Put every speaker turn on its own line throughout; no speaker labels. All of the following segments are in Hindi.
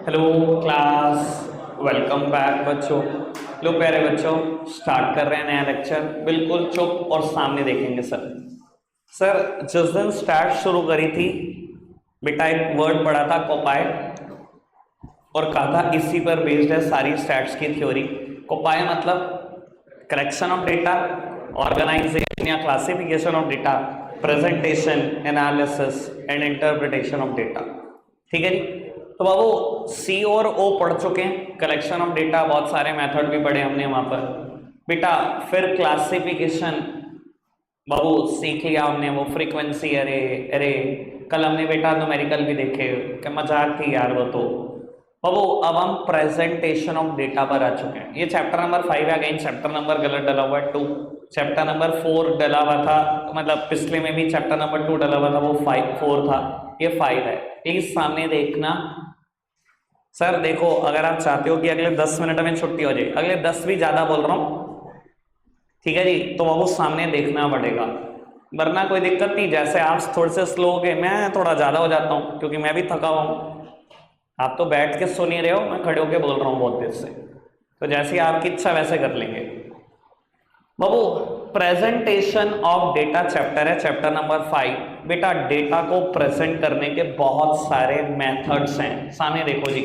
हेलो क्लास, वेलकम बैक बच्चों। लो प्यारे बच्चों, स्टार्ट कर रहे हैं नया लेक्चर। बिल्कुल चुप और सामने देखेंगे सर। सर जिस दिन स्टार्ट शुरू करी थी बेटा, एक वर्ड पढ़ा था कोपाय, और कहा था इसी पर बेस्ड है सारी स्टैट्स की थ्योरी। कोपाय मतलब कलेक्शन ऑफ डेटा, ऑर्गेनाइजेशन या classification of data, presentation, analysis and interpretation of data. ठीक है जी। तो बाबू सी और ओ पढ़ चुके हैं, कलेक्शन ऑफ डेटा, बहुत सारे मेथड भी पढ़े हमने वहां पर बेटा। फिर क्लासिफिकेशन बाबू सीख लिया हमने, वो फ्रीक्वेंसी अरे अरे। कल हमने बेटा न्यूमेरिकल भी देखे, क्या मजाक थी यार वो तो। बाबू अब हम प्रेजेंटेशन ऑफ डेटा पर आ चुके हैं। ये चैप्टर नंबर 5 है। अगेन चैप्टर नंबर गलत डला हुआ है, 2। चैप्टर नंबर 4 डला हुआ था, मतलब पिछले में भी चैप्टर नंबर 2 डला हुआ था, वो 4 था, ये 5 है। प्लीज सामने देखना। सर देखो, अगर आप चाहते हो कि अगले 10 मिनट में छुट्टी हो जाए, अगले 10 भी ज्यादा बोल रहा हूं, ठीक है जी, तो वो सामने देखना पड़ेगा, वरना कोई दिक्कत नहीं। जैसे आप थोड़े से स्लो हो गए, मैं थोड़ा ज्यादा हो जाता हूं क्योंकि मैं भी थका हुआ हूं। आप तो बैठ के सुन ही रहे हो, मैं खड़े होके बोल रहा हूं बहुत देर से, तो जैसी आपकी इच्छा वैसे कर लेंगे। बाबू प्रेजेंटेशन ऑफ डेटा चैप्टर है, चैप्टर नंबर 5। बेटा डेटा को प्रेजेंट करने के बहुत सारे मेथड्स हैं, सामने देखो जी।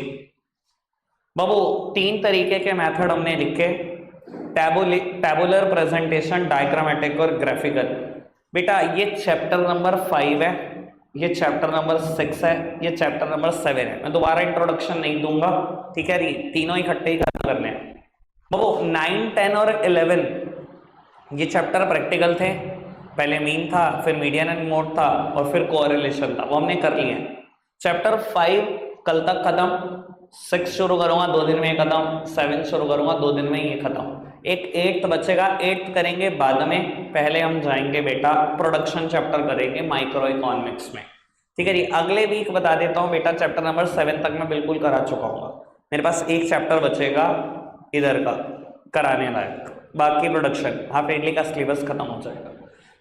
बाबू 3 तरीके के मेथड हमने लिखे, टैबुलर प्रेजेंटेशन, डायग्रामेटिक और ग्राफिकल। बेटा ये चैप्टर नंबर 5 है, ये चैप्टर नंबर 6 है, ये चैप्टर नंबर 7 है। मैं दोबारा इंट्रोडक्शन नहीं दूंगा, ठीक है जी, तीनों इकट्ठे ही खत्म करने हैं। बाबू 9, 10 और 11 ये चैप्टर प्रैक्टिकल थे। पहले मीन था, फिर मीडियन एंड मोड था, और फिर कोरिलेशन था, वो हमने कर लिए हैं। चैप्टर 5 कल तक खत्म, 6 शुरू करूंगा 2 दिन में ये खत्म, 7 शुरू करूंगा 2 दिन में ये खत्म। एक 8th बचेगा, 8th करेंगे बाद में। पहले हम जाएंगे बेटा प्रोडक्शन चैप्टर करेंगे माइक्रो इकोनॉमिक्स में, ठीक है जी। अगले वीक बता देता हूं बेटा, चैप्टर नंबर 7 तक मैं बिल्कुल करा चुका हूँ। मेरे पास एक चैप्टर बचेगा इधर का कराने लायक, बाकी प्रोडक्शन हाफ ईयरली का सिलेबस खत्म हो जाएगा।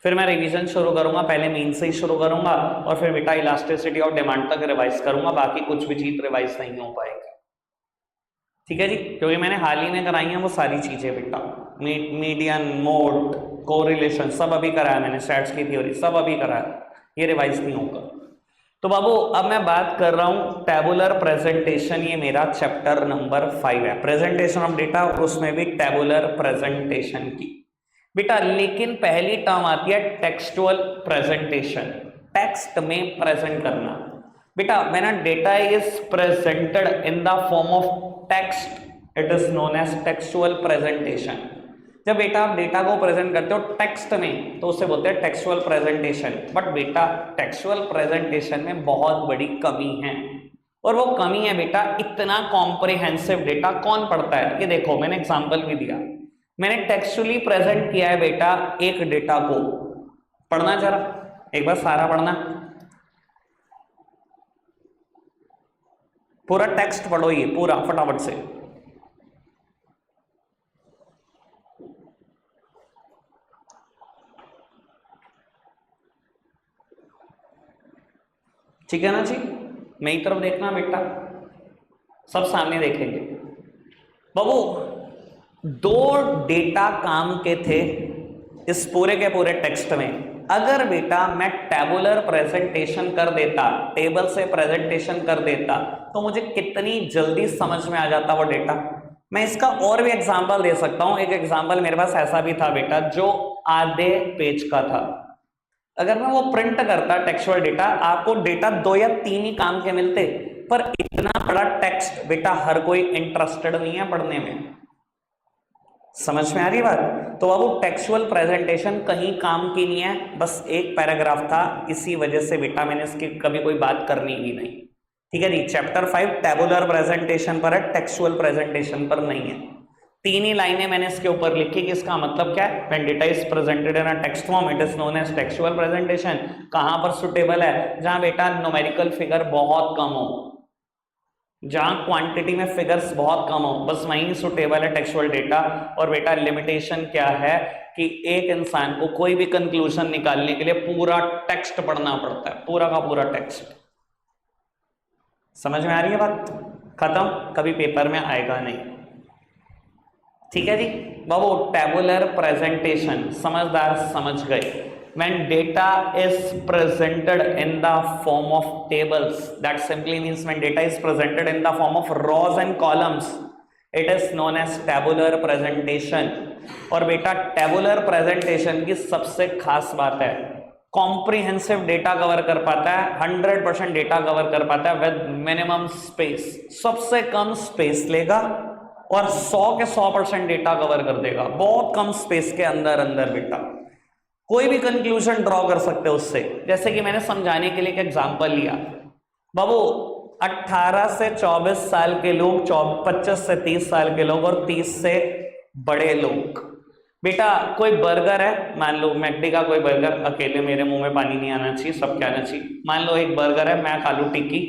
फिर मैं रिवीजन शुरू करूंगा, पहले मीन से ही शुरू करूंगा, और फिर बेटा इलास्टिसिटी और डिमांड तक रिवाइज करूंगा। बाकी कुछ भी चीज रिवाइज नहीं हो पाएगी, ठीक है जी, क्योंकि मैंने हाल ही में कराई है वो सारी चीजें बेटा। मीडियन, मोड, कोरिलेशन सब अभी कराया मैंने, स्टैट्स की थ्योरी सब अभी कराया, ये रिवाइज नहीं होगा। तो बाबू अब मैं बात कर रहा हूं टैबुलर प्रेजेंटेशन, ये मेरा चैप्टर नंबर 5 है, प्रेजेंटेशन ऑफ डेटा, और उसमें भी टैबुलर प्रेजेंटेशन की बेटा। लेकिन पहली टर्म आती है टेक्सचुअल प्रेजेंटेशन, टेक्स्ट में प्रेजेंट करना बेटा। When a data is presented in the form of text, it is known as textual presentation. जब बेटा आप डेटा को प्रेजेंट करते हो टेक्स्ट में, तो उसे बोलते हैं टेक्सचुअल प्रेजेंटेशन। बट बेटा टेक्सचुअल प्रेजेंटेशन में बहुत बड़ी कमी है, और वो कमी है बेटा, इतना कॉम्प्रिहेंसिव डेटा कौन पढ़ता है। ये देखो मैंने एग्जांपल भी दिया, मैंने टेक्सचुअली प्रेजेंट किया है बेटा एक डेटा को। पढ़ना जरा एक बार, सारा पढ़ना, पूरा टेक्स्ट पढ़ो, ये पूरा फटाफट से। ठीक है ना जी, मेरी तरफ देखना बेटा, सब सामने देखेंगे। बाबू 2 डेटा काम के थे इस पूरे के पूरे टेक्स्ट में। अगर बेटा मैं टैबुलर प्रेजेंटेशन कर देता, टेबल से प्रेजेंटेशन कर देता, तो मुझे कितनी जल्दी समझ में आ जाता वो डेटा। मैं इसका और भी एग्जांपल दे सकता हूं। एक एग्जांपल मेरे पास ऐसा भी था बेटा, जो आधे पेज का था। अगर मैं वो प्रिंट करता टेक्सचुअल डेटा, आपको डेटा 2 या 3 ही काम के मिलते, पर इतना बड़ा टेक्स्ट बेटा हर कोई इंटरेस्टेड नहीं है पढ़ने में। समझ में आ रही बात। तो अब वो टेक्सचुअल प्रेजेंटेशन कहीं काम की नहीं है, बस एक पैराग्राफ था, इसी वजह से बेटा मैंने इसकी कभी कोई बात करनी ही नहीं, ठीक है जी। चैप्टर 5 टैबुलर प्रेजेंटेशन पर है, टेक्सचुअल प्रेजेंटेशन पर नहीं है। 3 ही लाइनें मैंने इसके ऊपर लिखी कि इसका मतलब क्या है। When data is presented in a text form, it is known as textual presentation. कहां पर सुटेबल है, जहां बेटा न्यूमेरिकल फिगर बहुत कम हो, जहां क्वांटिटी में फिगर्स बहुत कम हो, बस वहीं सुटेबल है टेक्सचुअल डेटा। और बेटा लिमिटेशन क्या है कि एक इंसान को कोई भी कंक्लूजन निकालने के लिए पूरा टेक्स्ट पढ़ना पड़ता है, पूरा का पूरा टेक्स्ट। समझ में आ रही है बात। खत्म, कभी पेपर में आएगा नहीं। ठीक है जी बाबू, टेबुलर प्रेजेंटेशन समझदार समझ गए। When data is presented in the form of tables, that simply means when data is presented in the form of rows and columns, it is known as tabular presentation। और बेटा टेबुलर प्रेजेंटेशन की सबसे खास बात है कॉम्प्रिहेंसिव डेटा कवर कर पाता है, 100% डेटा कवर कर पाता है विद मिनिमम स्पेस, सबसे कम स्पेस लेगा और 100 के 100% डेटा कवर कर देगा, बहुत कम स्पेस के अंदर अंदर बेटा कोई भी कंक्लूजन ड्रॉ कर सकते हो उससे। जैसे कि मैंने समझाने के लिए एक एग्जांपल लिया, बाबू 18 से 24 साल के लोग, 25 से 30 साल के लोग और 30 से बड़े लोग। बेटा कोई बर्गर है, मान लो मैकडी का कोई बर्गर, अकेले मेरे मुंह में पानी नहीं आना चाहिए, सबके आना चाहिए। मान लो एक बर्गर है मैक आलू टिक्की,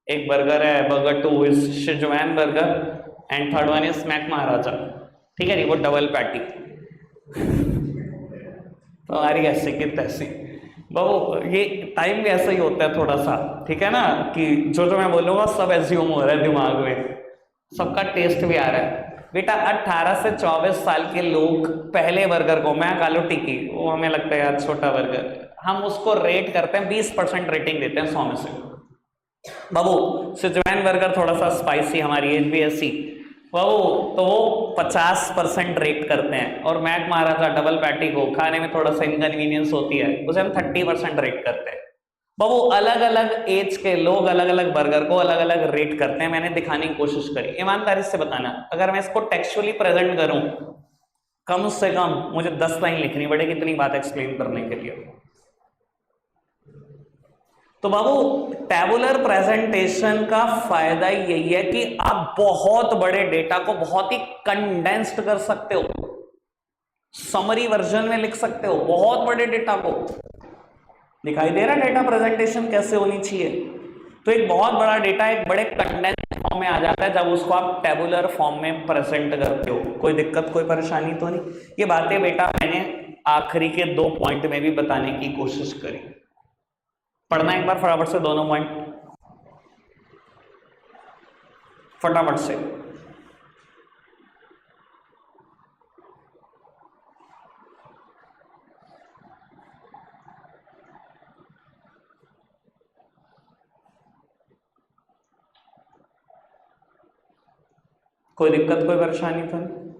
एक बर्गर है burger 2 is Schezwan burger and third one is Mac Maharaja. ठीक है जी, वो डबल पैटी। तो हमारी ऐसे की तैसे बाबू, ये टाइम भी ऐसा ही होता है थोड़ा सा, ठीक है ना, कि जो मैं बोलूंगा सब एज्यूम हो रहा है दिमाग में, सबका टेस्ट भी आ रहा है। बेटा 18 से 24 साल के लोग पहले बर्गर को, मैं आलू टिक्की, वो हमें लगता है यार छोटा बर्गर, हम उसको रेट करते हैं 20% रेटिंग देते हैं 100 में से। बाबू शेजवान बर्गर थोड़ा सा स्पाइसी, हमारी एज भी ऐसी, बाबू तो वो 50% रेट करते हैं। और मैक महाराजा डबल पैटी को खाने में थोड़ा सा इनकन्वीनियंस होती है, उसे हम 30% रेट करते हैं। बाबू अलग अलग एज के लोग अलग अलग बर्गर को अलग अलग रेट करते हैं। मैंने दिखाने की कोशिश करी, ईमानदारी से बताना, अगर मैं इसको टेक्सचुअली प्रेजेंट करूं, कम से कम मुझे 10 लाइन लिखनी पड़ेगी इतनी बात एक्सप्लेन करने के लिए। तो बाबू टेबुलर प्रेजेंटेशन का फायदा यही है कि आप बहुत बड़े डेटा को बहुत ही कंडेंस्ड कर सकते हो, समरी वर्जन में लिख सकते हो बहुत बड़े डेटा को। दिखाई दे रहा है डेटा प्रेजेंटेशन कैसे होनी चाहिए? तो एक बहुत बड़ा डेटा एक बड़े कंडेंस्ड फॉर्म में आ जाता है जब उसको आप टेबुलर फॉर्म में प्रेजेंट करते हो। कोई दिक्कत कोई परेशानी तो नहीं? ये बातें बेटा मैंने आखिरी के 2 पॉइंट में भी बताने की कोशिश करी। पढ़ना एक बार फटाफट से दोनों पॉइंट, फटाफट से। कोई दिक्कत कोई परेशानी तो नहीं?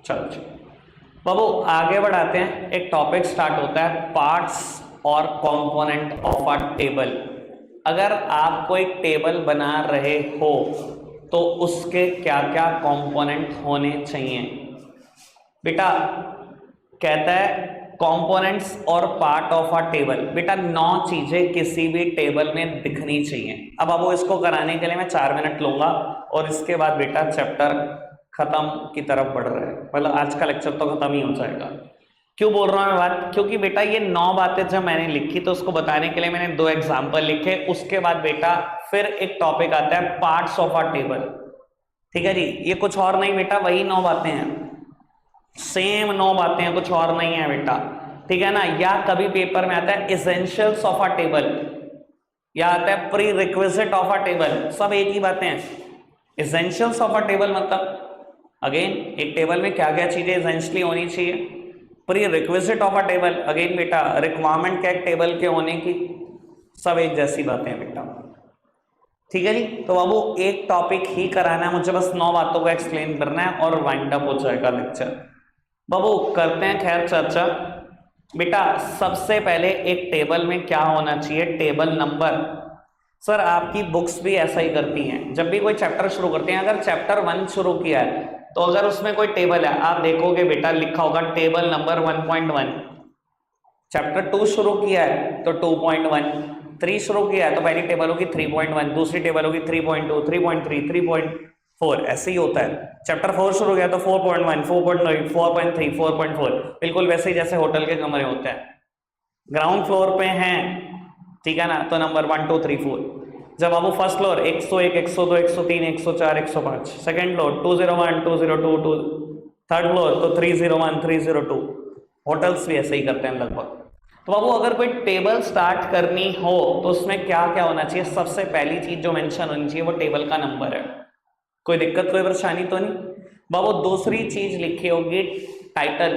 चलो बाबू आगे बढ़ाते हैं। एक टॉपिक स्टार्ट होता है पार्ट्स और कंपोनेंट ऑफ अ टेबल। अगर आप कोई टेबल बना रहे हो तो उसके क्या क्या कंपोनेंट होने चाहिए? बेटा कहता है कंपोनेंट्स और पार्ट ऑफ अ टेबल। बेटा 9 चीजें किसी भी टेबल में दिखनी चाहिए। अब वो इसको कराने के लिए मैं 4 मिनट लूंगा और इसके बाद बेटा चैप्टर खत्म की तरफ बढ़ रहा है, मतलब आज का लेक्चर तो खत्म ही हो जाएगा। क्यों बोल रहा हूं मैं बात? क्योंकि बेटा ये 9 बातें जब मैंने लिखी तो उसको बताने के लिए मैंने 2 एग्जांपल लिखे। उसके बाद बेटा फिर एक टॉपिक आता है पार्ट्स ऑफ अ टेबल। ठीक है जी, ये कुछ और नहीं बेटा, वही 9 बातें हैं, सेम 9 बातें हैं, कुछ और नहीं है बेटा। ठीक है ना? या कभी पेपर में आता है एसेंशियल्स ऑफ अ टेबल, या आता है pre requisite of a table, सब एक ही बातें हैं। एसेंशियल्स ऑफ अ टेबल मतलब अगेन एक टेबल में क्या क्या चीजें एसेंशियली होनी चाहिए। Pre requisite of a table again बेटा रिक्वायरमेंट क्या टेबल के होने की, सब एक जैसी बातें हैं बेटा। ठीक है जी, तो बाबू एक टॉपिक ही कराना है मुझे, बस 9 बातों को एक्सप्लेन करना है और वाइंड अप हो जाएगा लेक्चर। बाबू करते हैं खैर चर्चा। बेटा सबसे पहले एक टेबल में क्या होना चाहिए? Table number. सर आपकी बुक्स भी ऐसा ही करती हैं, जब भी कोई चैप्टर शुरू करते हैं, अगर चैप्टर 1 शुरू किया है तो अगर उसमें कोई टेबल है आप देखोगे बेटा लिखा होगा टेबल नंबर 1.1। चैप्टर 2 शुरू किया है तो 2.1, 3 शुरू किया है तो पहली टेबल होगी 3.1, दूसरी टेबल होगी 3.2, 3.3, 3.4, ऐसे ही होता है। चैप्टर 4 शुरू किया तो 4.1, 4.9, 4.3, 4.4, बिल्कुल वैसे ही जैसे होटल के कमरे होते हैं। ग्राउंड फ्लोर पे हैं, ठीक है ना, तो नंबर 1 2 3 4। जब आप first floor 101, 102, 103, 104, 105, second floor 201, 202, third floor तो 301, 302। होटल्स भी ऐसे ही करते हैं लगभग। तो बाबू अगर कोई टेबल स्टार्ट करनी हो तो उसमें क्या क्या होना चाहिए? सबसे पहली चीज जो मेंशन होनी चाहिए वो टेबल का नंबर है। कोई दिक्कत कोई परेशानी तो नहीं? बाबू दूसरी चीज लिखी होगी title,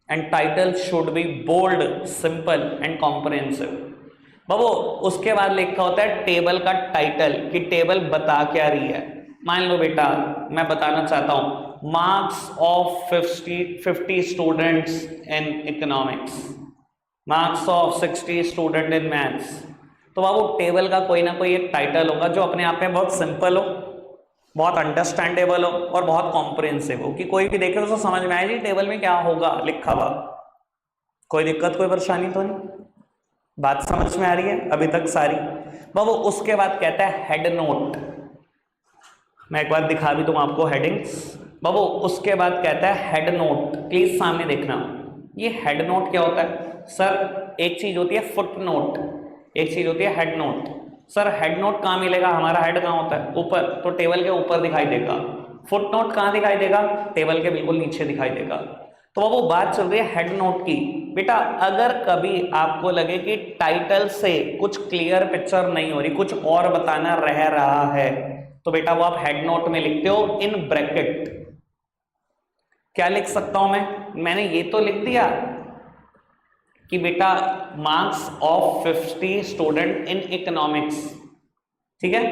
and title should be bold, simple and comprehensive. बाबू उसके बाद लिखा होता है टेबल का टाइटल, कि टेबल बता क्या रही है। मान लो बेटा मैं बताना चाहता हूं marks of 50 students in economics, marks of 60 student in maths. तो बाबू टेबल का कोई ना कोई एक टाइटल होगा जो अपने आप में बहुत सिंपल हो, बहुत अंडरस्टैंडेबल हो और बहुत कॉम्प्रिहेंसिव हो, कि कोई भी देखे तो समझ में आए जी टेबल में क्या होगा लिखा हुआ। कोई दिक्कत कोई परेशानी तो नहीं? बात समझ में आ रही है अभी तक सारी? बाबू उसके बाद कहता है हेड नोट। मैं एक बार दिखा भी दूं आपको हेडिंग्स। बाबू उसके बाद कहता है हेड नोट, प्लीज सामने देखना। ये हेड नोट क्या होता है? सर एक चीज होती है फुट नोट, एक चीज होती है head note. Sir head note कहाँ मिलेगा? हमारा हेड कहाँ होता है? ऊपर, तो टेबल के ऊपर दिखाई देगा। फुट नोट कहाँ दिखाई देगा? टेबल के बिल्कुल नीचे दिखाई देगा। तो बाबू बात चल रही है हेड नोट की। बेटा अगर कभी आपको लगे कि टाइटल से कुछ क्लियर पिक्चर नहीं हो रही, कुछ और बताना रह रहा है, तो बेटा वो आप हेड नोट में लिखते हो इन ब्रैकेट। क्या लिख सकता हूं मैंने ये तो लिख दिया कि बेटा marks of 50 student in economics, ठीक है।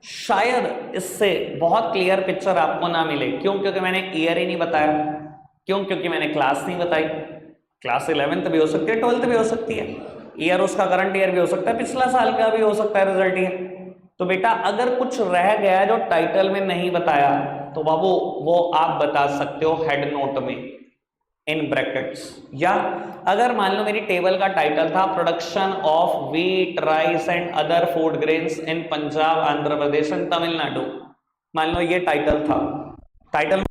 शायद इससे बहुत क्लियर पिक्चर आपको ना मिले। क्यों? क्योंकि मैंने ईयर ही नहीं बताया। क्यों? क्योंकि मैंने क्लास नहीं बताई। क्लास 11th भी हो सकती है, 12th भी हो सकती है। ईयर उसका करंट ईयर भी हो सकता है, पिछला साल का भी हो सकता है रिजल्ट ईयर। तो बेटा अगर कुछ रह गया जो टाइटल में नहीं बताया, तो बाबू वो आप बता सकते हो हेड नोट में इन ब्रैकेट्स। या अगर मान लो मेरी टेबल का टाइटल था production of wheat, rice and other food grains in Punjab, Andhra Pradesh and Tamil Nadu, मान लो ये टाइटल था। टाइटल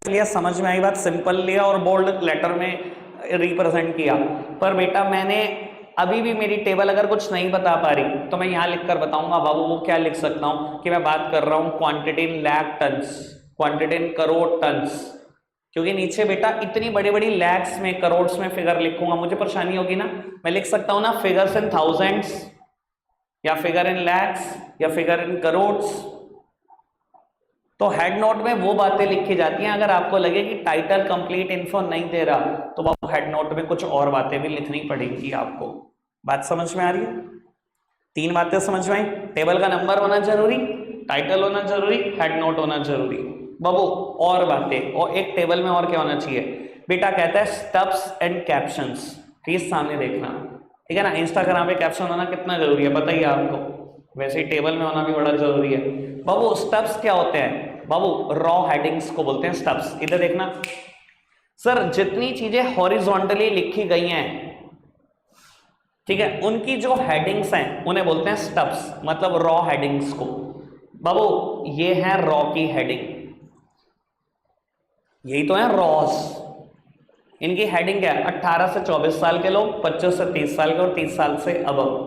लिया, समझ में आई बात, सिंपल लिया और बोल्ड लेटर में रिप्रेजेंट किया। पर बेटा मैंने अभी भी मेरी टेबल अगर कुछ नहीं बता पा रही तो मैं यहां लिखकर बताऊंगा। बाबू वो क्या लिख सकता हूं कि मैं बात कर रहा हूं quantity in lakh tons, quantity in crore tons. क्योंकि नीचे बेटा इतनी बड़ी बड़ी लैक्स में, करोड़ में फिगर लिखूंगा, मुझे परेशानी होगी ना। मैं लिख सकता हूं ना फिगर्स इन थाउजेंड्स, या फिगर इन लैक्स, या फिगर इन करोड़। तो हेड नोट में वो बातें लिखी जाती हैं। अगर आपको लगे कि टाइटल कंप्लीट इन्फो नहीं दे रहा, तो बाबू हेड नोट में कुछ और बातें भी लिखनी पड़ेंगी आपको। बात समझ में आ रही है? 3 बातें समझ में आई। टेबल का नंबर होना जरूरी, टाइटल होना जरूरी, हेड नोट होना जरूरी। बाबू और बातें, और एक टेबल में और क्या होना चाहिए? बेटा कहता है स्टब्स एंड कैप्शंस। प्लीज सामने देखना, ठीक है ना। इंस्टाग्राम पे कैप्शन होना कितना जरूरी है बताइए आपको, वैसे ही टेबल में होना भी बड़ा जरूरी है। बाबू स्टब्स क्या होते हैं? बाबू रॉ हेडिंग्स को बोलते हैं स्टब्स। इधर देखना सर, जितनी चीजें हॉरिजॉन्टली लिखी गई हैं, ठीक है, उनकी जो हेडिंग्स हैं उन्हें बोलते हैं स्टब्स, मतलब रॉ हेडिंग्स को। बाबू ये है रॉ की हेडिंग, यही तो है रॉस। इनकी हेडिंग क्या है? 18 से 24 साल के लोग, 25 से 30 साल के और 30 साल से अबव।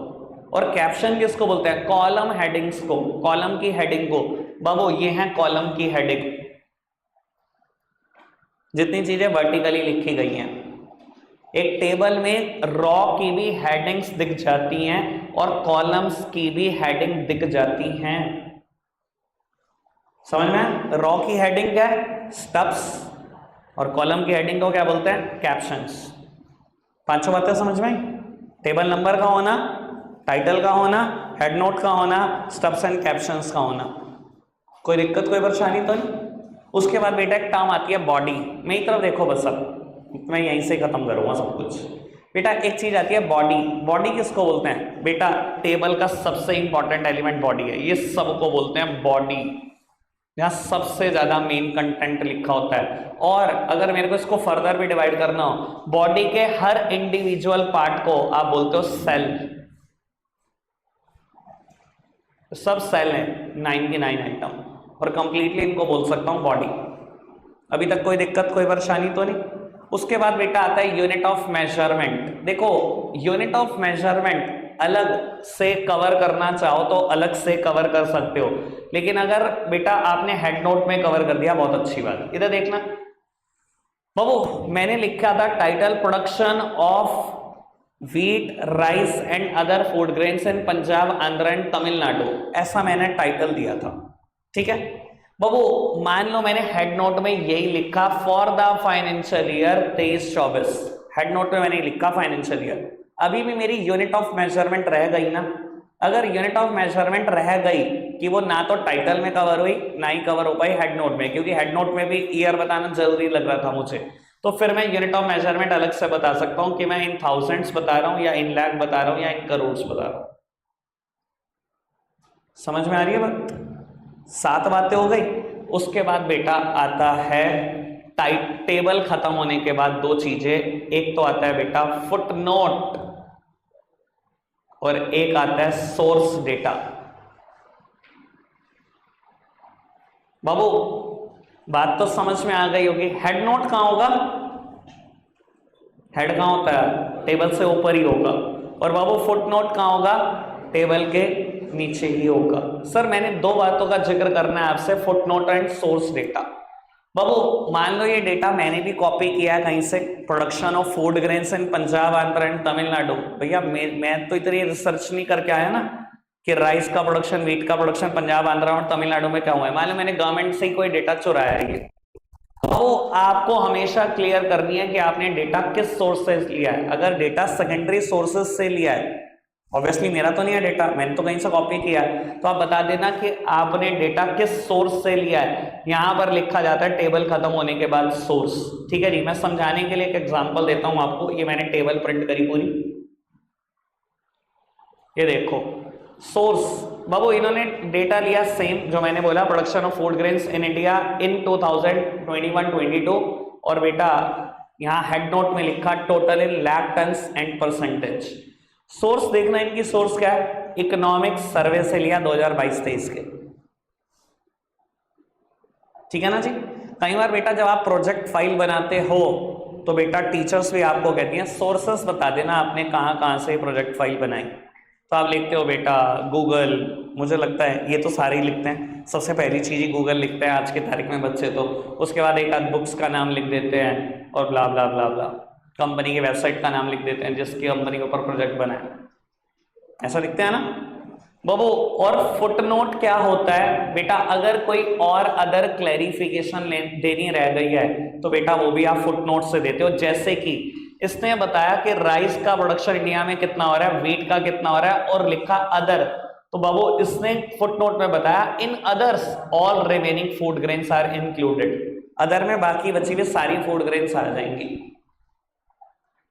और कैप्शन किसको बोलते हैं? कॉलम हेडिंग्स को, कॉलम की हेडिंग को। बाबू ये है कॉलम की हेडिंग, जितनी चीजें वर्टिकली लिखी गई हैं। एक टेबल में रॉ की भी हेडिंग्स दिख जाती हैं और कॉलम्स की भी हेडिंग दिख जाती हैं। समझ में? रॉ की हेडिंग क्या है? स्टब्स, और कॉलम की हेडिंग को क्या बोलते हैं? कैप्शंस। 5 बातें समझ में? टेबल नंबर का होना, टाइटल का होना, हेड नोट का होना, स्टब्स एंड कैप्शंस का होना। कोई दिक्कत कोई परेशानी तो नहीं? उसके बाद बेटा एक टर्म आती है बॉडी। मेरी तरफ देखो बस, अब मैं यहीं से खत्म करूंगा सब कुछ। बेटा एक चीज आती है बॉडी। बॉडी किसको बोलते हैं? बेटा टेबल का सबसे इंपॉर्टेंट एलिमेंट बॉडी है, ये सबको बोलते हैं बॉडी। यहाँ सबसे ज्यादा मेन कंटेंट लिखा होता है। और अगर मेरे को इसको फर्दर भी डिवाइड करना हो, बॉडी के हर इंडिविजुअल पार्ट को आप बोलते हो सेल। सब सेल है 99 आइटम, और कंप्लीटली इनको बोल सकता हूं बॉडी। अभी तक कोई दिक्कत कोई परेशानी तो नहीं? उसके बाद बेटा आता है यूनिट ऑफ मेजरमेंट। देखो यूनिट ऑफ मेजरमेंट अलग से कवर करना चाहो तो अलग से कवर कर सकते हो, लेकिन अगर बेटा आपने हेड नोट में कवर कर दिया, बहुत अच्छी बात। इधर देखना बाबू, मैंने लिखा था title production of wheat rice and other food grains in Punjab Andhra and Tamil Nadu, ऐसा मैंने टाइटल दिया था। ठीक है बाबू, मान लो मैंने हेड नोट में यही लिखा for the financial year 23-24, head note में मैंने लिखा फाइनेंशियल ईयर, अभी भी मेरी यूनिट ऑफ मेजरमेंट रह गई ना। अगर यूनिट ऑफ मेजरमेंट रह गई कि वो ना तो टाइटल में कवर हुई ना ही कवर हो पाई हेड नोट में, क्योंकि हेड नोट में भी ईयर बताना जरूरी लग रहा था मुझे, तो फिर मैं यूनिट ऑफ मेजरमेंट अलग से बता सकता हूं कि मैं इन थाउजेंड्स बता रहा हूं या इन लाख बता रहा हूं या इन करोड़ बता रहा हूं। समझ में आ रही है बात? 7 बातें हो गई। उसके बाद बेटा आता है टाइप टेबल खत्म होने के बाद 2 चीजें, एक तो आता है बेटा फुट नोट और एक आता है सोर्स डेटा। बाबू बात तो समझ में आ गई होगी। हेड नोट कहां होगा? हेड कहां होता है? टेबल से ऊपर ही होगा। और बाबू फुट नोट कहां होगा? टेबल के नीचे ही होगा। सर मैंने 2 बातों का जिक्र करना है आपसे, footnote and source data. बाबू मान लो ये डेटा मैंने भी कॉपी किया है कहीं से, production of food grains in Punjab Andhra and Tamil Nadu. भैया मैं तो इतनी रिसर्च नहीं करके आया ना कि राइस का प्रोडक्शन, व्हीट का प्रोडक्शन पंजाब आंध्र और तमिलनाडु में क्या हुआ है। मान लो मैंने गवर्नमेंट से ही कोई डेटा चुराया है, तो आपको हमेशा क्लियर करनी है कि आपने डेटा किस सोर्स से लिया है। अगर डेटा सेकेंडरी सोर्सेज से लिया है, ऑब्वियसली मेरा तो नहीं है डेटा, मैंने तो कहीं से कॉपी किया है, तो आप बता देना कि आपने डेटा किस सोर्स से लिया है। यहां पर लिखा जाता है टेबल खत्म होने के बाद सोर्स। ठीक है जी, मैं समझाने के लिए एक एग्जांपल देता हूं आपको। ये मैंने टेबल प्रिंट करी पूरी, ये देखो सोर्स। बाबू इन्होंने डेटा लिया सेम जो मैंने बोला, production of food grains in India in 2021-22, और बेटा यहां हेड नोट में लिखा total in lakh tons and percentage. Source देखना इनकी, सोर्स क्या है? इकोनॉमिक सर्वे से लिया 2022-23 के। ठीक है ना जी। कई बार बेटा जब आप प्रोजेक्ट फाइल बनाते हो तो बेटा टीचर्स भी आपको कहती हैं सोर्सेस बता देना आपने कहां कहां से प्रोजेक्ट फाइल बनाई। तो आप लिखते हो बेटा गूगल, मुझे लगता है ये तो सारे ही लिखते हैं, सबसे पहली चीज ही गूगल लिखते हैं आज की तारीख में बच्चे तो। उसके बाद एक आध बुक्स का नाम लिख देते हैं और ब्ला ब्ला ब्ला ब्ला, कंपनी की वेबसाइट का नाम लिख देते हैं जिसकी कंपनी के ऊपर प्रोजेक्ट बना है, ऐसा लिखते हैं ना बाबू। और फुटनोट क्या होता है बेटा? अगर कोई और अदर क्लैरिफिकेशन देनी रह गई है तो बेटा वो भी आप फुटनोट से देते हो। जैसे कि इसने बताया कि राइस का प्रोडक्शन इंडिया में कितना हो रहा है, व्हीट का कितना हो रहा है, और लिखा अदर, तो बाबू इसने फुटनोट में बताया in others all remaining food grains are included. Other में बाकी बची हुई सारी फूड ग्रेन्स आ जाएंगी।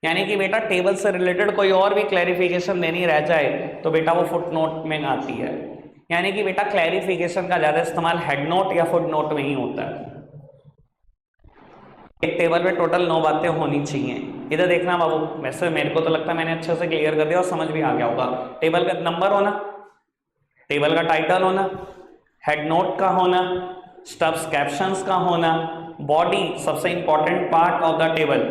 यानी कि बेटा टेबल से रिलेटेड कोई और भी क्लैरिफिकेशन देनी रह जाए तो बेटा वो फुटनोट में आती है। यानी कि बेटा क्लैरिफिकेशन का ज्यादा इस्तेमाल हेड नोट या फुटनोट में ही होता है। एक टेबल में टोटल 9 बातें होनी चाहिए। इधर देखना बाबू, वैसे मेरे को तो लगता है मैंने अच्छे से क्लियर कर दिया और समझ भी आ गया होगा। टेबल का नंबर होना, टेबल का टाइटल होना, हेड नोट का होना, स्टब्स कैप्शंस का होना, बॉडी सबसे important part of the table.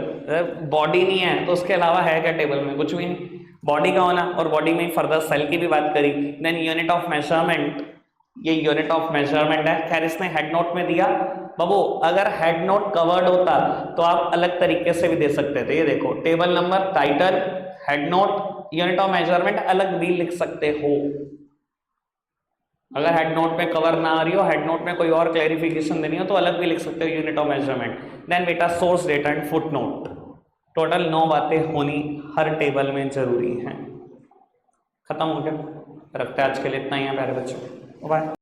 Body नहीं है तो उसके अलावा है क्या टेबल में? कुछ भी नहीं। बॉडी का होना, और बॉडी में फर्दर सेल की भी बात करी। देन यूनिट ऑफ मेजरमेंट, ये यूनिट ऑफ मेजरमेंट है। खैर इसने हेड नोट में दिया बाबू, अगर हेड नोट कवर्ड होता तो आप अलग तरीके से भी दे सकते थे। ये देखो table number, title, head note, unit of measurement अलग भी लिख सकते हो। अगर हेड नोट में कवर ना आ रही हो, हेड नोट में कोई और क्लैरिफिकेशन देनी हो तो अलग भी लिख सकते हो यूनिट ऑफ मेजरमेंट। देन बेटा source data and foot note. Total 9 बातें होनी हर टेबल में जरूरी हैं। खत्म हो गया, रखते हैं आज के लिए इतना ही है प्यारे बच्चों, बाय।